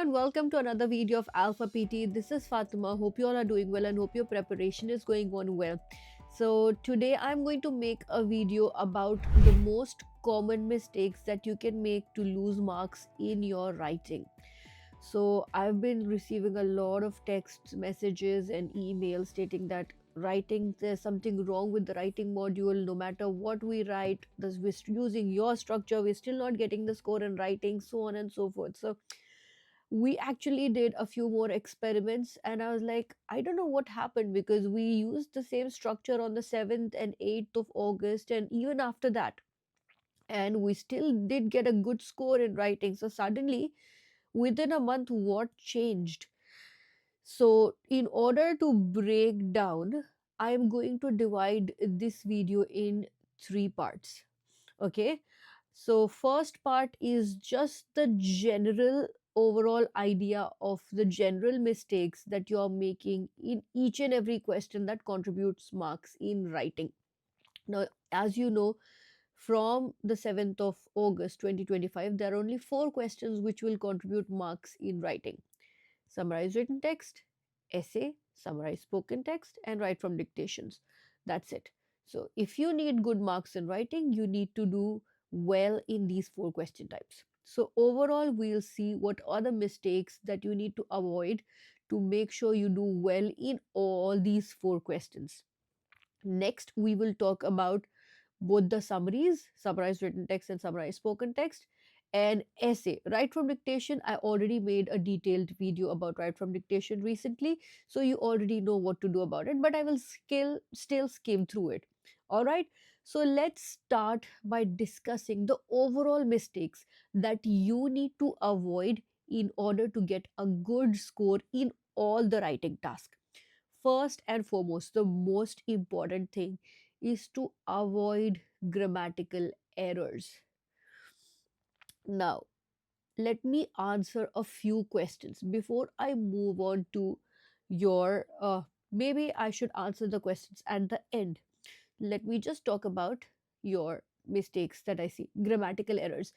and welcome to another video of Alpha PT. This is Fatima. Hope you all are doing well and hope your preparation is going on well. So, today I'm going to make a video about the most common mistakes that you can make to lose marks in your writing. So, I've been receiving a lot of text messages and emails stating that writing there's something wrong with the writing module. No matter what we write, this we're using your structure, we're still not getting the score in writing, so on and so forth. So we actually did a few more experiments, and I was like, I don't know what happened, because we used the same structure on the 7th and 8th of August and even after that, and we still did get a good score in writing. So suddenly, within a month, what changed? So in order to break down, I am going to divide this video in three parts. Okay, so first part is just the general overall idea of the general mistakes that you are making in each and every question that contributes marks in writing. Now, as you know, from the 7th of August 2025, there are only four questions which will contribute marks in writing: summarize written text, essay, summarize spoken text, and write from dictations. That's it. So, if you need good marks in writing, you need to do well in these four question types. So, overall, we'll see what are the mistakes that you need to avoid to make sure you do well in all these four questions. Next, we will talk about both the summaries, summarized written text and summarized spoken text, and essay. Write from dictation, I already made a detailed video about write from dictation recently, so you already know what to do about it, but I will still skim through it. All right, so let's start by discussing the overall mistakes that you need to avoid in order to get a good score in all the writing tasks. First and foremost, the most important thing is to avoid grammatical errors. Now, let me answer a few questions before I move on to your. Maybe I should answer the questions at the end. Let me just talk about your mistakes that I see. Grammatical errors.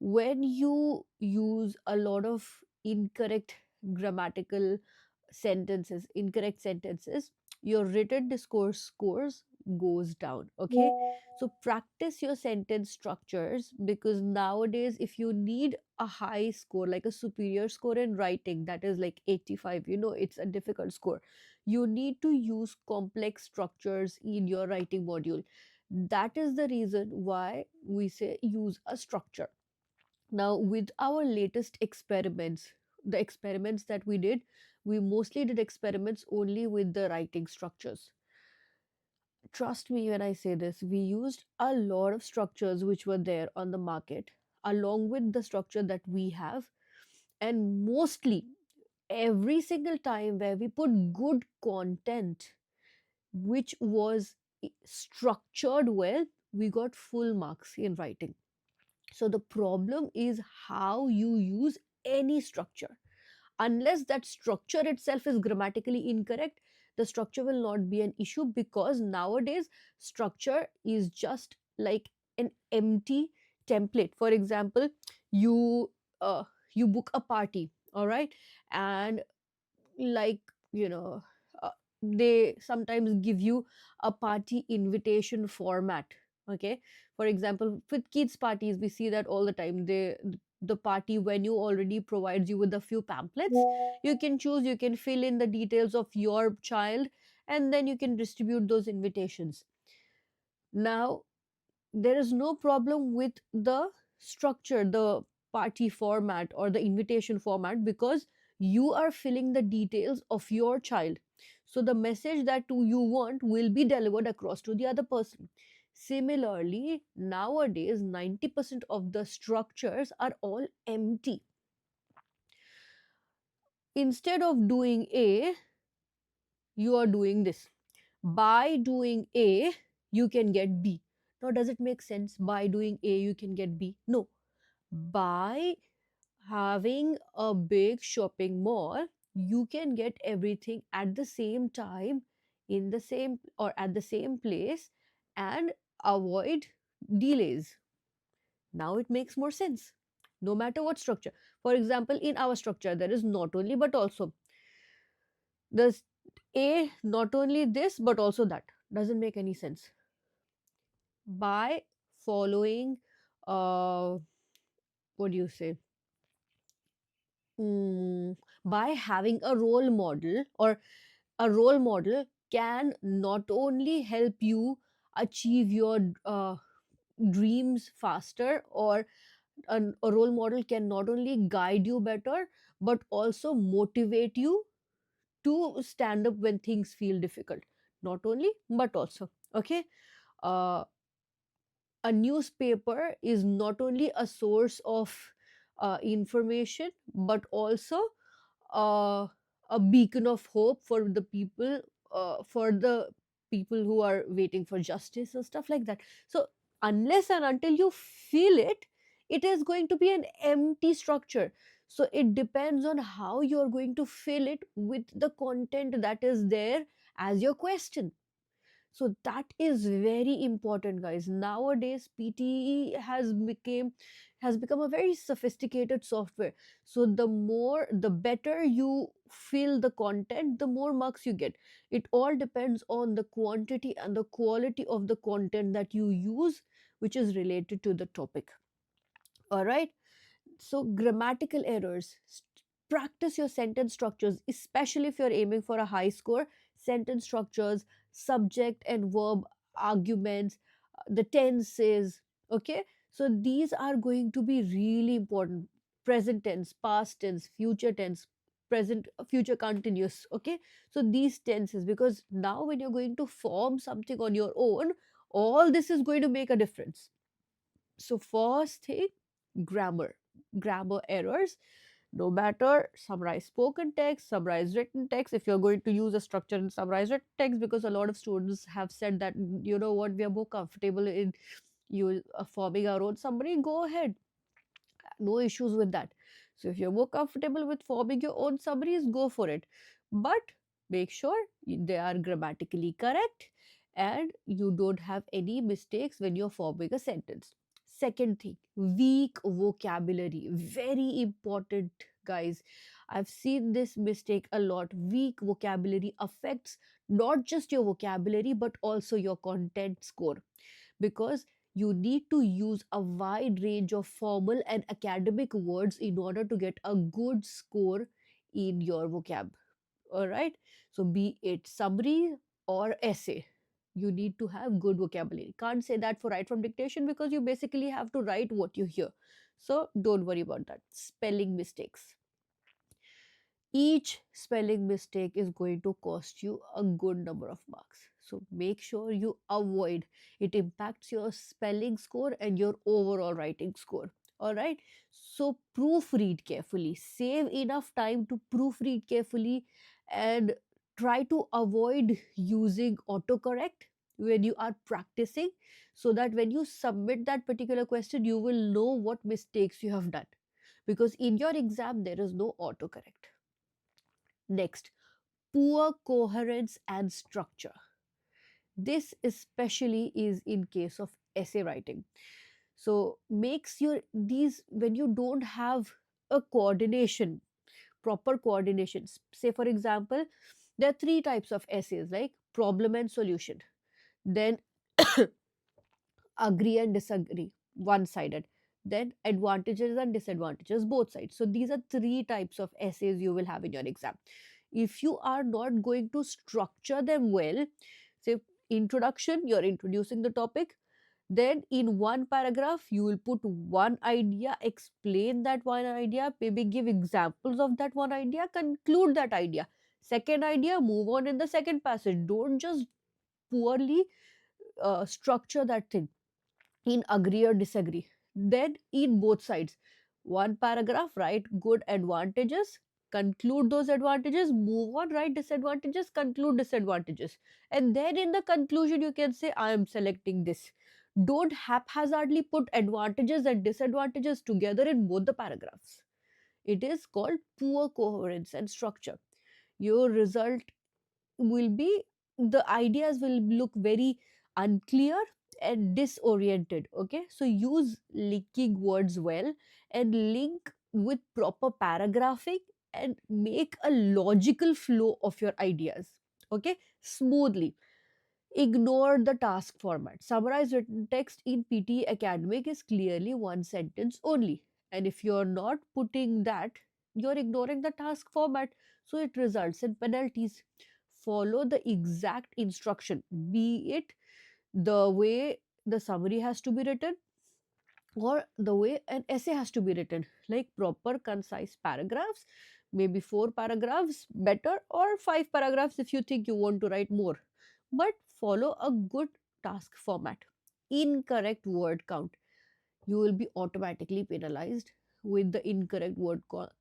When you use a lot of incorrect grammatical sentences, incorrect sentences, your written discourse scores goes down. Okay, so practice your sentence structures, because nowadays if you need a high score, like a superior score in writing, that is like 85, it's a difficult score, you need to use complex structures in your writing module. That is the reason why we say use a structure. Now, with our latest experiments, the experiments that we did, we mostly did experiments only with the writing structures. Trust me when I say this, we used a lot of structures which were there on the market along with the structure that we have. And mostly, every single time where we put good content which was structured well, we got full marks in writing. So the problem is how you use any structure. Unless that structure itself is grammatically incorrect, the structure will not be an issue, because nowadays structure is just like an empty template. For example, you uh, you book a party, all right, and like you know uh, they sometimes give you a party invitation format. Okay, for example, with kids parties we see that all the time. The party venue already provides you with a few pamphlets. You can choose, you can fill in the details of your child, and then you can distribute those invitations. Now, there is no problem with the structure, the party format or the invitation format, because you are filling the details of your child. So the message that you want will be delivered across to the other person. Similarly, nowadays 90% of the structures are all empty. Instead of doing A, you are doing this. By doing A, you can get B. Now, does it make sense? By doing A, you can get B? No. By having a big shopping mall, you can get everything at the same time, in the same or at the same place, and avoid delays. Now it makes more sense. no matter what structure. For example, in our structure, there is not only but also. There's A, not only this but also that. Doesn't make any sense. By following, uh, what do you say? By having a role model, or a role model can not only help you achieve your dreams faster, or a role model can not only guide you better but also motivate you to stand up when things feel difficult. Not only but also. Okay. uh, a newspaper is not only a source of information but also uh, a beacon of hope for the people who are waiting for justice and stuff like that. So unless and until you feel it, it is going to be an empty structure. So it depends on how you're going to fill it with the content that is there as your question. So that is very important, guys. Nowadays PTE has become a very sophisticated software. So the better you fill the content, the more marks you get. It all depends on the quantity and the quality of the content that you use, which is related to the topic. All right. So grammatical errors. Practice your sentence structures, especially if you're aiming for a high score. Sentence structures, subject and verb arguments, the tenses. Okay. So these are going to be really important. Present tense, past tense, future tense, present, future continuous. Okay. So these tenses, because now when you're going to form something on your own, all this is going to make a difference. So first thing, grammar. Grammar errors. No matter summarize spoken text, summarize written text, if you're going to use a structure in summarize written text, because a lot of students have said that, you know what, we are more comfortable in you forming our own summary, go ahead, no issues with that. So if you're more comfortable with forming your own summaries, go for it. But make sure they are grammatically correct and you don't have any mistakes when you're forming a sentence. Second thing, weak vocabulary. Very important, guys. I've seen this mistake a lot. Weak vocabulary affects not just your vocabulary but also your content score, because you need to use a wide range of formal and academic words in order to get a good score in your vocab. All right. So, be it summary or essay, you need to have good vocabulary. Can't say that for write from dictation because you basically have to write what you hear. So, don't worry about that. Spelling mistakes. Each spelling mistake is going to cost you a good number of marks. So make sure you avoid it. Impacts your spelling score and your overall writing score. All right. So proofread carefully. Save enough time to proofread carefully and try to avoid using autocorrect when you are practicing, so that when you submit that particular question, you will know what mistakes you have done, because in your exam there is no autocorrect. Next, poor coherence and structure. This especially is in case of essay writing. So makes your these when you don't have a coordination, proper coordination. Say for example, there are three types of essays, like problem and solution. Then agree and disagree, one sided. Then advantages and disadvantages, both sides. So these are three types of essays you will have in your exam. If you are not going to structure them well, say introduction, you're introducing the topic, then in one paragraph you will put one idea, explain that one idea, maybe give examples of that one idea, conclude that idea. Second idea, move on in the second passage. Don't just poorly structure that thing in agree or disagree. Then in both sides, one paragraph, write good advantages, conclude those advantages, move on, write disadvantages, conclude disadvantages. And then in the conclusion, you can say, I am selecting this. Don't haphazardly put advantages and disadvantages together in both the paragraphs. It is called poor coherence and structure. Your result will be, the ideas will look very unclear and disoriented. Okay, so use linking words well, and link with proper paragraphing, and make a logical flow of your ideas, okay, smoothly. Ignore the task format. Summarize written text in PTE Academic is clearly one sentence only. And if you're not putting that, you're ignoring the task format. So it results in penalties. Follow the exact instruction, be it the way the summary has to be written or the way an essay has to be written, like proper concise paragraphs, maybe four paragraphs better, or five paragraphs if you think you want to write more, but follow a good task format. Incorrect word count, you will be automatically penalized with the incorrect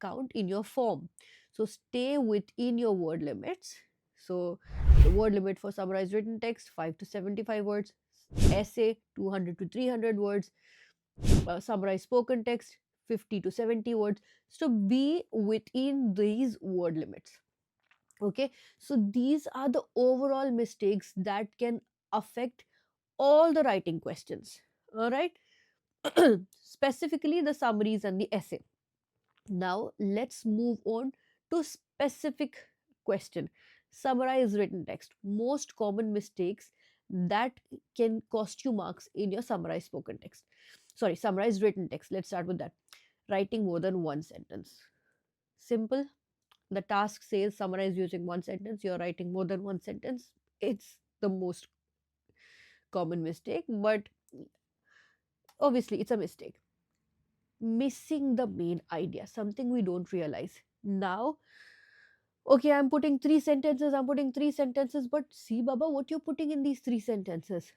count in your form. So stay within your word limits. So the word limit for summarized written text 5 to 75 words, essay 200 to 300 words, summarize spoken text 50 to 70 words. So be within these word limits. Okay, so these are the overall mistakes that can affect all the writing questions. All right, specifically the summaries and the essay. Now let's move on to specific question. Summarize written text. Most common mistakes that can cost you marks in your summarized spoken text. Sorry, summarized written text. Let's start with that. Writing more than one sentence. Simple. The task says summarize using one sentence. You're writing more than one sentence. It's the most common mistake, but obviously it's a mistake. Missing the main idea, something we don't realize. Now, okay, I'm putting three sentences, but see, Baba, what you're putting in these three sentences.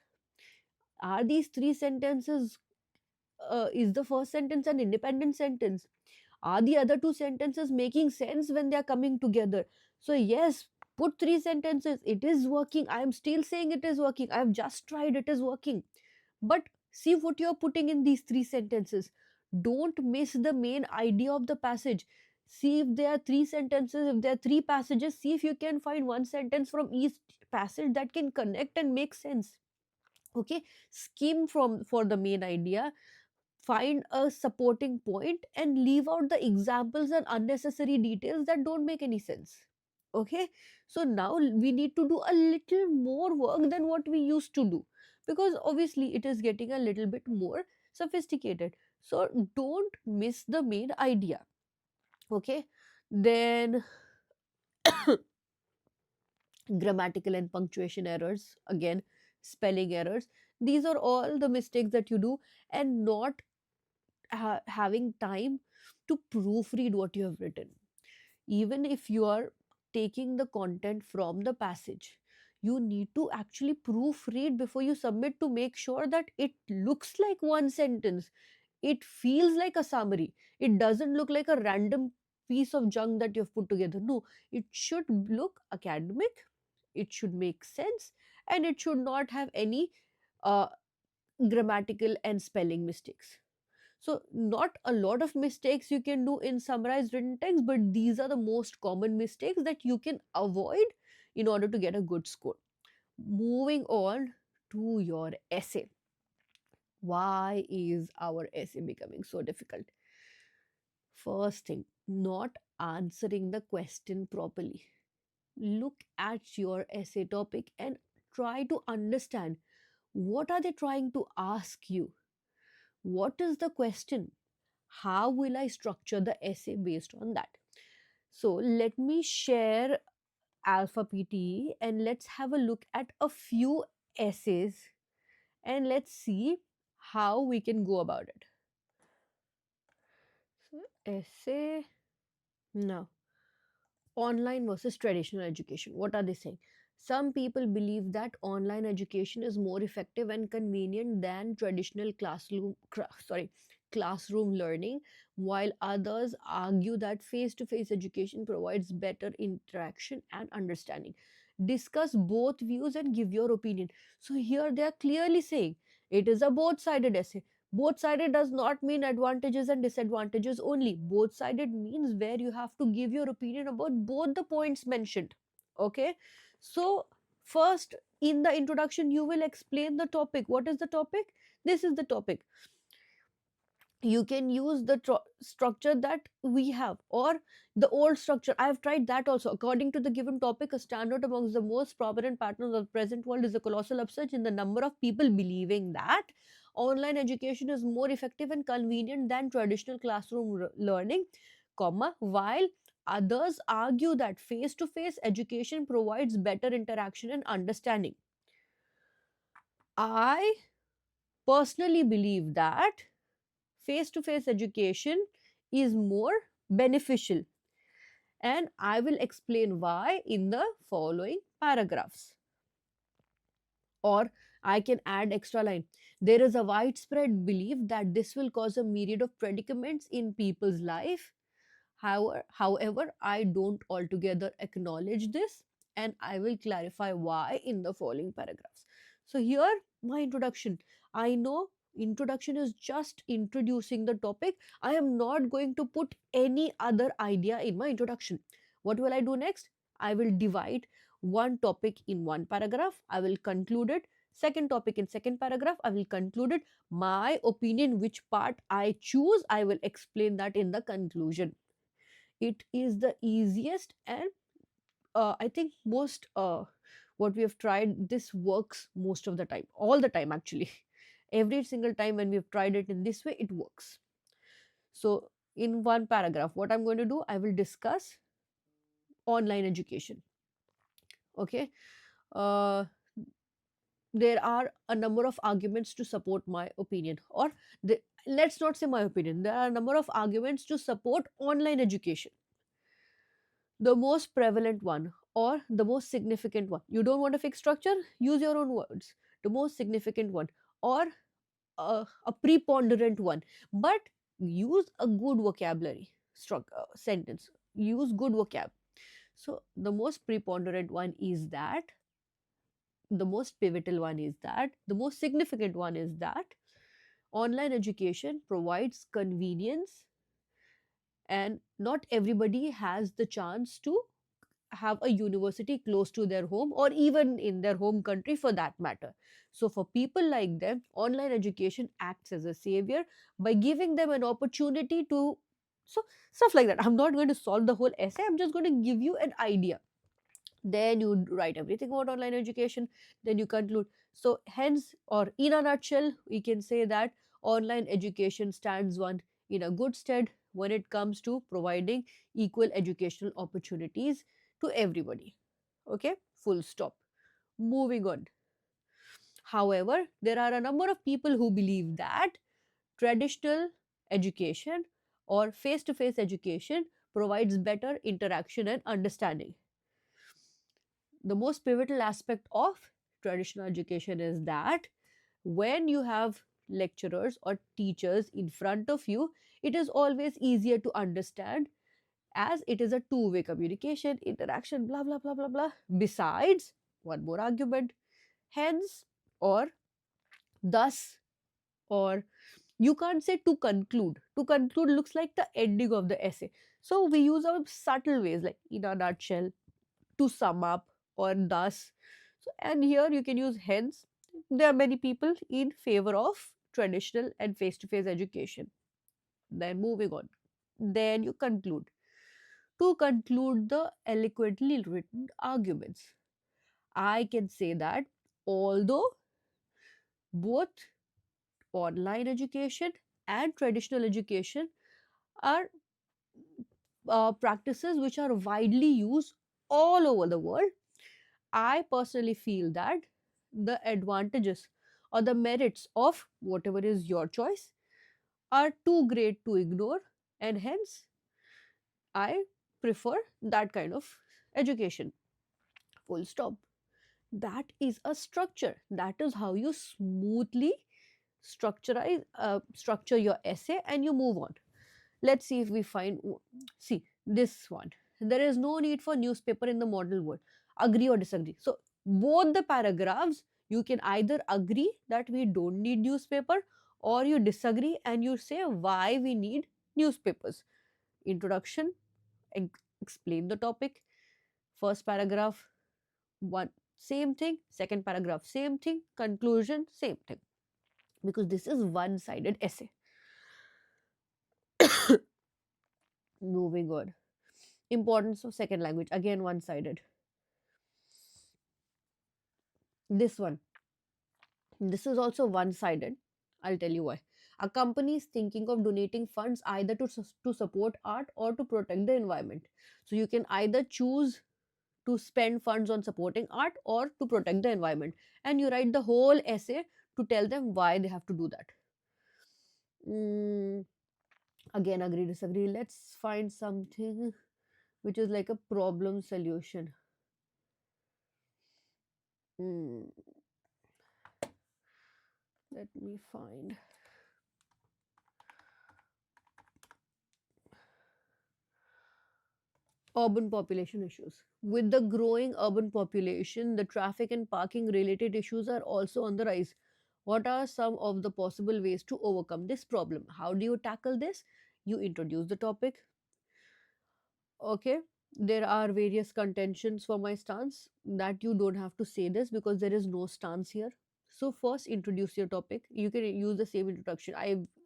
Are these three sentences, is the first sentence an independent sentence? Are the other two sentences making sense when they are coming together? So, yes, put three sentences. It is working. I am still saying it is working. I have just tried, it is working. But see what you're putting in these three sentences. Don't miss the main idea of the passage. See if there are three sentences, if there are three passages, see if you can find one sentence from each passage that can connect and make sense. Okay, skim from for the main idea, find a supporting point, and leave out the examples and unnecessary details that don't make any sense. Okay, so now we need to do a little more work than what we used to do, because obviously it is getting a little bit more sophisticated. So don't miss the main idea. Okay, then grammatical and punctuation errors, again spelling errors, these are all the mistakes that you do, and not having time to proofread what you have written. Even if you are taking the content from the passage, you need to actually proofread before you submit to make sure that it looks like one sentence, it feels like a summary, it doesn't look like a random piece of junk that you've put together. No, it should look academic, it should make sense, and it should not have any uh, grammatical and spelling mistakes. So, not a lot of mistakes you can do in summarized written text, but these are the most common mistakes that you can avoid in order to get a good score. Moving on to your essay. Why is our essay becoming so difficult? First thing, not answering the question properly. Look at your essay topic and try to understand what are they trying to ask you? What is the question? How will I structure the essay based on that? So let me share Alpha PTE and let's have a look at a few essays and let's see how we can go about it. So, essay now. Online versus traditional education. What are they saying? Some people believe that online education is more effective and convenient than traditional classroom learning, while others argue that face-to-face education provides better interaction and understanding. Discuss both views and give your opinion. So here they are clearly saying it is a both-sided essay. Both sided does not mean advantages and disadvantages only. Both sided means where you have to give your opinion about both the points mentioned. Okay, so first In the introduction, you will explain the topic. What is the topic? This is the topic. You can use the structure that we have, or the old structure. I have tried that also. According to the given topic, a standard amongst the most prominent patterns of the present world is a colossal upsurge in the number of people believing that online education is more effective and convenient than traditional classroom learning, comma, while others argue that face to face education provides better interaction and understanding. I personally believe that face to face education is more beneficial, and I will explain why in the following paragraphs. Or I can add extra line. There is a widespread belief that this will cause a myriad of predicaments in people's life. However, I don't altogether acknowledge this, and I will clarify why in the following paragraphs. So, here my introduction. I know introduction is just introducing the topic. I am not going to put any other idea in my introduction. What will I do next? I will divide one topic in one paragraph. I will conclude it. Second topic in second paragraph. I will conclude it. My opinion, which part I choose, I will explain that in the conclusion. It is the easiest, and I think most what we have tried, this works most of the time, all the time actually. Every single time when we've tried it in this way, it works. So in one paragraph, what I'm going to do, I will discuss online education. Okay. uh, there are a number of arguments to support my opinion, or let's not say my opinion, there are a number of arguments to support online education. The most prevalent one, or the most significant one. You don't want a fixed structure? Use your own words. The most significant one, or a preponderant one, but use a good vocabulary sentence. Use good vocab. So, the most preponderant one is that, the most pivotal one is that, the most significant one is that online education provides convenience, and not everybody has the chance to have a university close to their home, or even in their home country for that matter. So, for people like them, online education acts as a savior by giving them an opportunity to. So, stuff like that. I'm not going to solve the whole essay, I'm just going to give you an idea. Then you write everything about online education, then you conclude. So, hence, or in a nutshell, we can say that online education stands one in a good stead when it comes to providing equal educational opportunities to everybody. Okay, full stop. Moving on. However, there are a number of people who believe that traditional education or face to face education provides better interaction and understanding. The most pivotal aspect of traditional education is that when you have lecturers or teachers in front of you, it is always easier to understand, as it is a two-way communication, interaction, blah blah blah blah blah. Besides, one more argument, hence, or thus, or you can't say to conclude. To conclude looks like the ending of the essay. So we use our subtle ways like in a nutshell, to sum up, or thus. So, and here you can use hence. There are many people in favor of traditional and face to face education. Then moving on. Then you conclude. To conclude the eloquently written arguments, I can say that although both online education and traditional education are practices which are widely used all over the world, I personally feel that the advantages or the merits of whatever is your choice are too great to ignore, and hence I prefer that kind of education. Full stop. That is a structure. That is how you smoothly structure your essay and you move on. Let's see if we find. See this one. There is no need for newspaper in the model world. Agree or disagree? So both the paragraphs, you can either agree that we don't need newspaper, or you disagree and you say why we need newspapers. Introduction, explain the topic. First paragraph, one same thing, second paragraph, same thing, conclusion, same thing, because this is one sided essay. Moving on. Importance of second language, again one sided. This one, this is also one sided. I'll tell you why. A company is thinking of donating funds either to support art or to protect the environment. So you can either choose to spend funds on supporting art or to protect the environment, and you write the whole essay to tell them why they have to do that. Mm, Again, agree, disagree. Let's find something which is like a problem solution. Mm, Let me find. Urban population issues. With the growing urban population, the traffic and parking related issues are also on the rise. What are some of the possible ways to overcome this problem? How do you tackle this? You introduce the topic. Okay, there are various contentions for my stance that you don't have to say this because there is no stance here. So first introduce your topic. You can use the same introduction.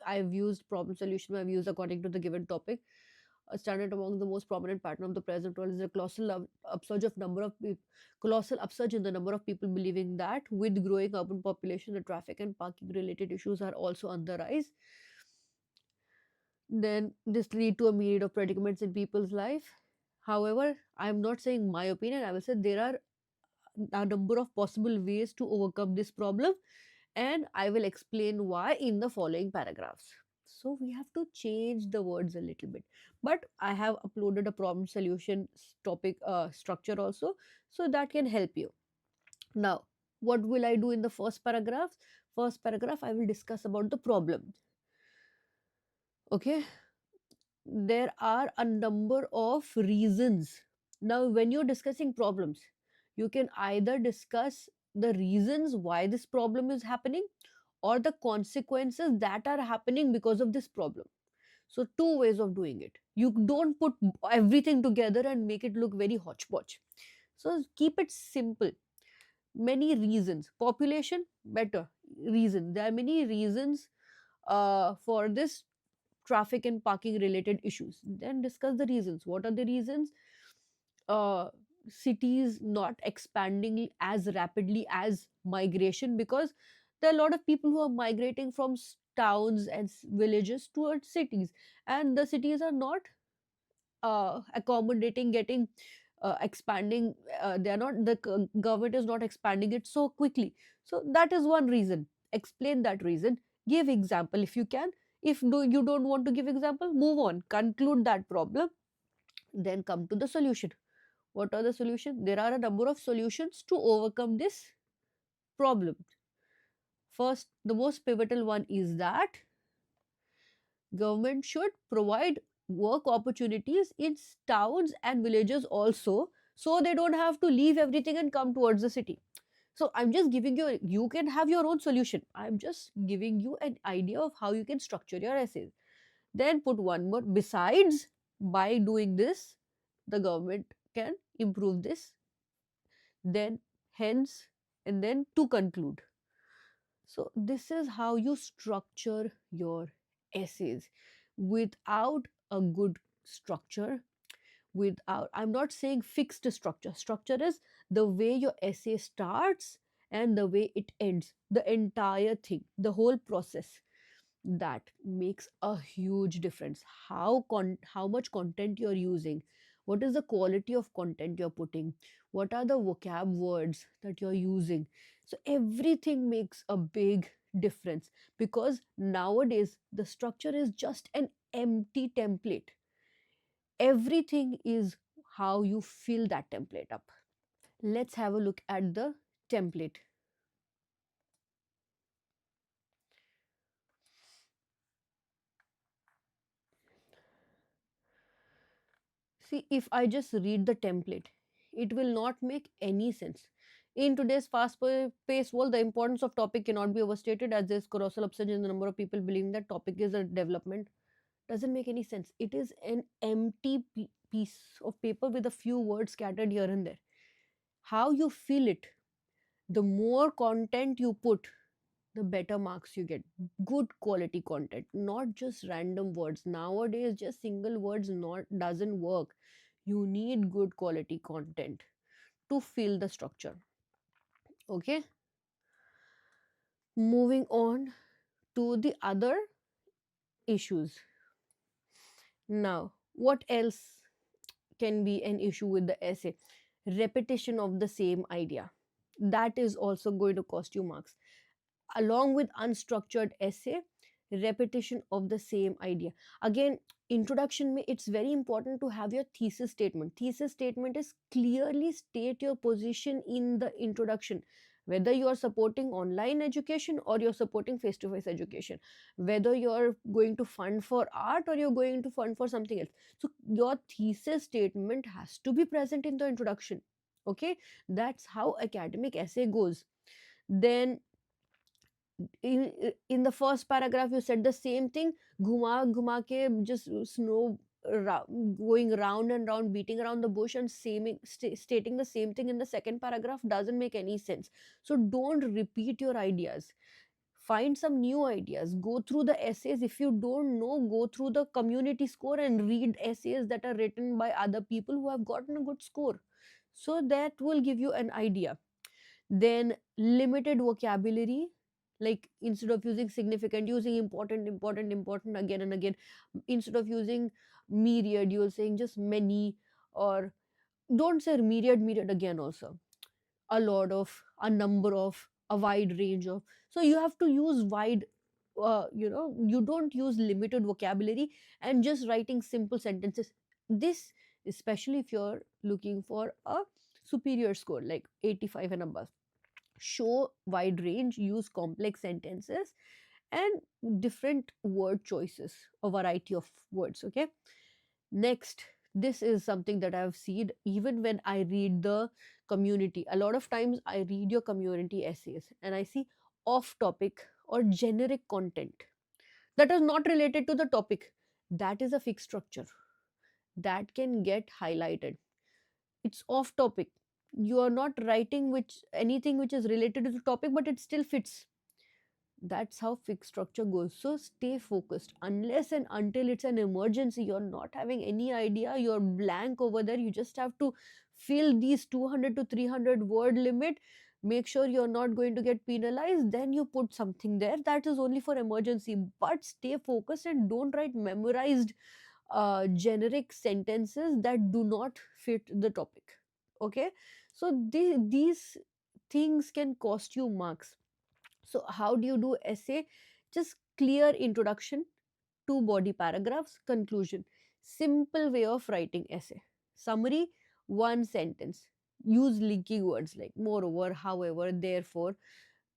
I've used problem solution. I've used according to the given topic. A standard among the most prominent pattern of the present world is a upsurge of number of colossal upsurge in the number of people believing that with growing urban population, the traffic and parking related issues are also on the rise. Then this lead to a myriad of predicaments in people's life. However, I'm not saying my opinion. I will say there are a number of possible ways to overcome this problem, and I will explain why in the following paragraphs. So we have to change the words a little bit, but I have uploaded a problem solution topic structure also, so that can help you. Now, what will I do in the first paragraph? First paragraph, I will discuss about the problem. Okay, there are a number of reasons. Now, when you're discussing problems, you can either discuss the reasons why this problem is happening or the consequences that are happening because of this problem. So, two ways of doing it. You don't put everything together and make it look very hodgepodge. So, keep it simple. Many reasons. Population, better reason. There are many reasons for this traffic and parking related issues. Then discuss the reasons. What are the reasons? uh, Cities not expanding as rapidly as migration, because there are a lot of people who are migrating from towns and villages towards cities, and the cities are not accommodating getting expanding. They are not, the government is not expanding it so quickly. So that is one reason. Explain that reason, give example if you can. If you don't want to give example, move on, conclude that problem, then come to the solution. What are the solutions? There are a number of solutions to overcome this problem. First, the most pivotal one is that government should provide work opportunities in towns and villages also, so they don't have to leave everything and come towards the city. So I'm just giving you, you can have your own solution. I'm just giving you an idea of how you can structure your essays. Then put one more. Besides, by doing this, the government can improve this. Then, hence, and then to conclude. So, this is how you structure your essays. Without a good structure, without, I'm not saying fixed structure. Structure is the way your essay starts and the way it ends, the entire thing, the whole process. That makes a huge difference. How much content you're using, what is the quality of content you're putting, what are the vocab words that you're using. So everything makes a big difference, because nowadays the structure is just an empty template. Everything is how you fill that template up. Let's have a look at the template. See, if I just read the template, it will not make any sense. In today's fast-paced world, the importance of topic cannot be overstated, as there's colossal upsurge in the number of people believing that topic is a development. Doesn't make any sense. It is an empty piece of paper with a few words scattered here and there. How you fill it? The more content you put, the better marks you get. Good quality content, not just random words. Nowadays just single words not doesn't work. You need good quality content to fill the structure. Okay, moving on to the other issues. Now what else can be an issue with the essay? Repetition of the same idea, that is also going to cost you marks. Along with unstructured essay, repetition of the same idea. Again, introduction it's very important to have your thesis statement. Thesis statement is clearly state your position in the introduction, whether you are supporting online education or you're supporting face to face education, whether you're going to fund for art or you're going to fund for something else. So your thesis statement has to be present in the introduction. Okay, that's how academic essay goes. Then in the first paragraph you said the same thing, ghuma ghuma ke just snow going round and round, beating around the bush and stating the same thing in the second paragraph doesn't make any sense. So don't repeat your ideas, find some new ideas, go through the essays. If you don't know, go through the community score and read essays that are written by other people who have gotten a good score, so that will give you an idea. Then limited vocabulary, like instead of using significant, using important important important again and again. Instead of using myriad, you're saying just many, or don't say myriad myriad again also. A lot of, a number of, a wide range of. So you have to use wide, you don't use limited vocabulary and just writing simple sentences. This, especially if you're looking for a superior score like 85 and above, show wide range, use complex sentences and different word choices, a variety of words. Okay, next, this is something that I've seen even when I read the community. A lot of times I read your community essays and I see off topic or generic content that is not related to the topic. That is a fixed structure that can get highlighted. It's off topic, you are not writing which anything which is related to the topic, but it still fits. That's how fixed structure goes. So stay focused unless and until it's an emergency. You're not having any idea, you're blank over there, you just have to fill these 200 to 300 word limit. Make sure you're not going to get penalized, then you put something there. That is only for emergency, but stay focused and don't write memorized generic sentences that do not fit the topic. Okay, so these things can cost you marks. So how do you do essay? Just clear introduction, two body paragraphs, conclusion. Simple way of writing essay. Summary, one sentence. Use linking words like moreover, however, therefore,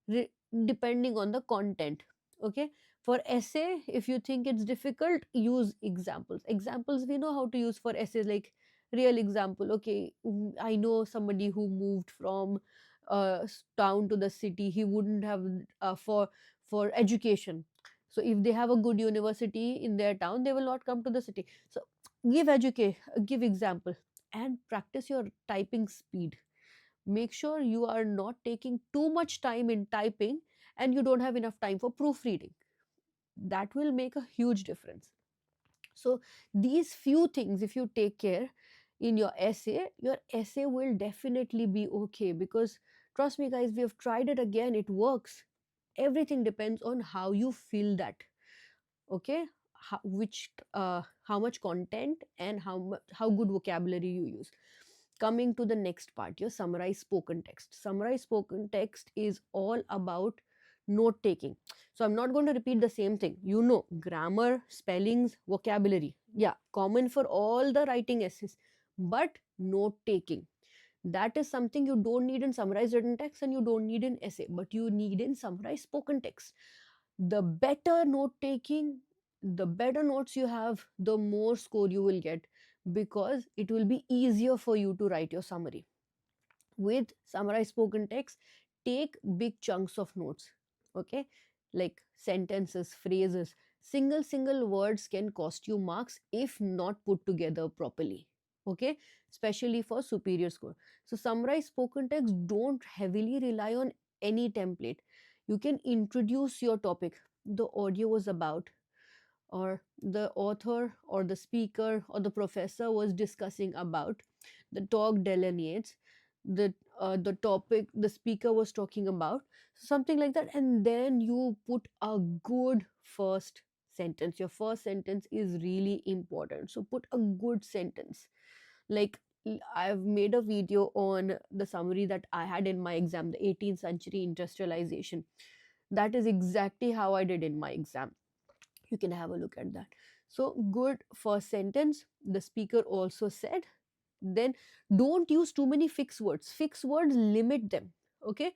re- depending on the content. Okay, for essay, if you think it's difficult, use examples. Examples we know how to use for essays, like real example. Okay, I know somebody who moved from town to the city. He wouldn't have for education. So if they have a good university in their town, they will not come to the city. So give example and practice your typing speed. Make sure you are not taking too much time in typing and you don't have enough time for proofreading. That will make a huge difference. So these few things, if you take care in your essay will definitely be okay. Because trust me guys, we have tried it again, it works. Everything depends on how you feel that. Okay, how much content and how good vocabulary you use. Coming to the next part, your summarize spoken text. Summarize spoken text is all about note taking. So I'm not going to repeat the same thing. You know, grammar, spellings, vocabulary, yeah, common for all the writing essays. But note taking, that is something you don't need in summarized written text and you don't need in essay, but you need in summarized spoken text. The better note taking, the better notes you have, the more score you will get, because it will be easier for you to write your summary. With summarized spoken text, take big chunks of notes. Okay, like sentences, phrases. Single words can cost you marks if not put together properly. okay, especially for superior score. So summarized spoken text don't heavily rely on any template. You can introduce your topic, the audio was about, or the author or the speaker or the professor was discussing about. The talk delineates the topic the speaker was talking about, something like that, and then you put a good first sentence. Your first sentence is really important, so put a good sentence. Like, I've made a video on the summary that I had in my exam, the 18th century industrialization. That is exactly how I did in my exam. You can have a look at that. So good first sentence, the speaker also said. Then don't use too many fixed words. Fixed words, limit them, okay.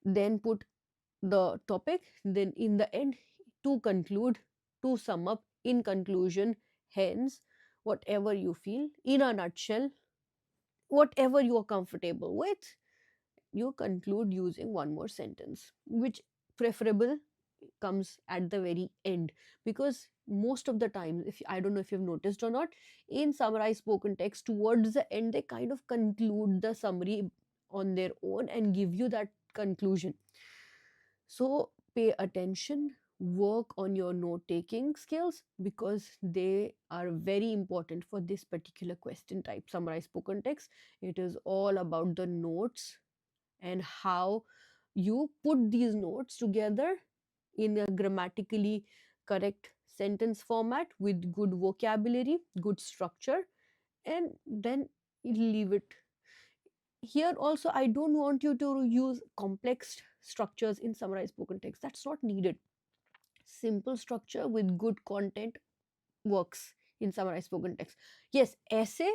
Then put the topic, then in the end, to conclude, to sum up, in conclusion, hence, whatever you feel, in a nutshell, whatever you are comfortable with, you conclude using one more sentence, which preferable comes at the very end. Because most of the time, if I don't know if you've noticed or not, in summarized spoken text, towards the end they kind of conclude the summary on their own and give you that conclusion. So pay attention, work on your note taking skills, because they are very important for this particular question type, summarized spoken text. It is all about the notes and how you put these notes together in a grammatically correct sentence format with good vocabulary, good structure, and then leave it. Here also, I don't want you to use complex structures in summarized spoken text. That's not needed. Simple structure with good content works in summarized spoken text. Yes, essay,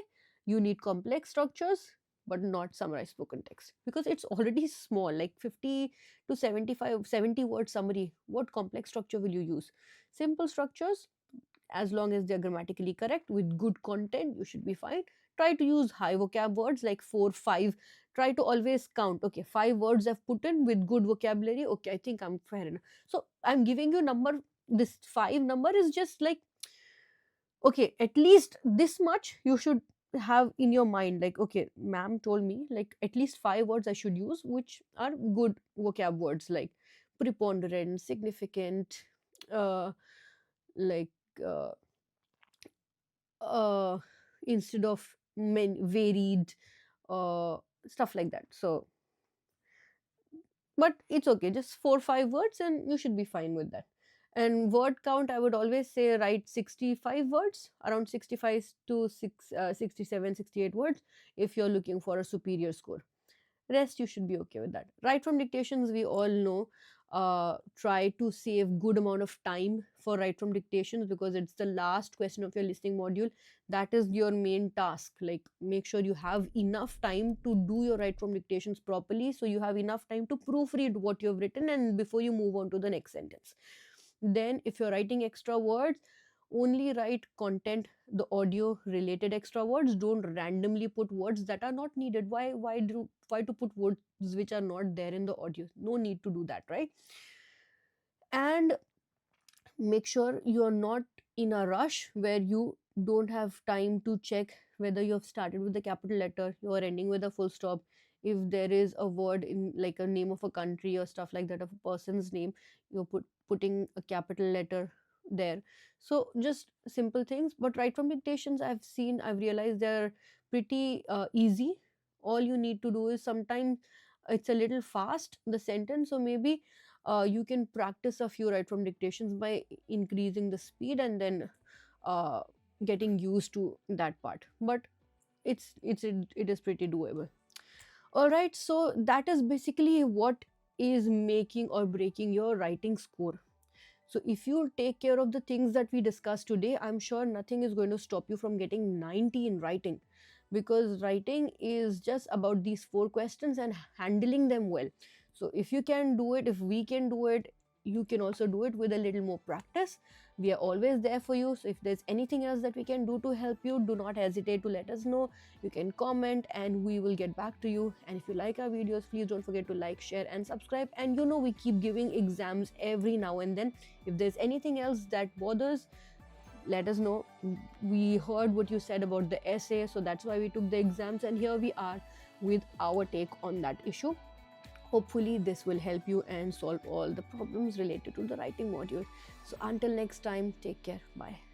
you need complex structures, but not summarized spoken text, because it's already small, like 50 to 75, 70 word summary. What complex structure will you use? Simple structures, as long as they're grammatically correct with good content, you should be fine. Try to use high vocab words like 4, 5. Try to always count. Okay, 5 words I've put in with good vocabulary. Okay, I think I'm fair enough. So I'm giving you number. This 5 number is just like, okay, at least this much you should have in your mind. Like, okay, ma'am told me like at least 5 words I should use, which are good vocab words, like preponderant, significant, uh like uh, uh instead of varied, uh stuff like that. So, but it's okay, just 4 5 words and you should be fine with that. And word count, I would always say write 65 words, around 65 to 67 68 words, if you're looking for a superior score. Rest, you should be okay with that. Write from dictations, we all know. Try to save good amount of time for write from dictations, because it's the last question of your listening module. That is your main task. Like, make sure you have enough time to do your write from dictations properly, so you have enough time to proofread what you've written and before you move on to the next sentence. Then if you're writing extra words, only write content, the audio related extra words. Don't randomly put words that are not needed. Why to put words which are not there in the audio? No need to do that, right? And make sure you're not in a rush where you don't have time to check whether you have started with a capital letter, you are ending with a full stop. If there is a word in like a name of a country or stuff like that, of a person's name, you're putting a capital letter there. So just simple things. But right from dictations, I've realized they're pretty easy. All you need to do is, sometimes it's a little fast, the sentence, so maybe you can practice a few right from dictations by increasing the speed, and then uh, getting used to that part. But it is pretty doable. All right, so that is basically what is making or breaking your writing score. So if you take care of the things that we discussed today, I'm sure nothing is going to stop you from getting 90 in writing, because writing is just about these 4 questions and handling them well. So if you can do it, if we can do it, you can also do it with a little more practice. We are always there for you. So if there's anything else that we can do to help you, do not hesitate to let us know. You can comment and we will get back to you. And if you like our videos, please don't forget to like, share and subscribe. And we keep giving exams every now and then. If there's anything else that bothers, let us know. We heard what you said about the essay, so that's why we took the exams, and here we are with our take on that issue. Hopefully this will help you and solve all the problems related to the writing module. So until next time, take care. Bye.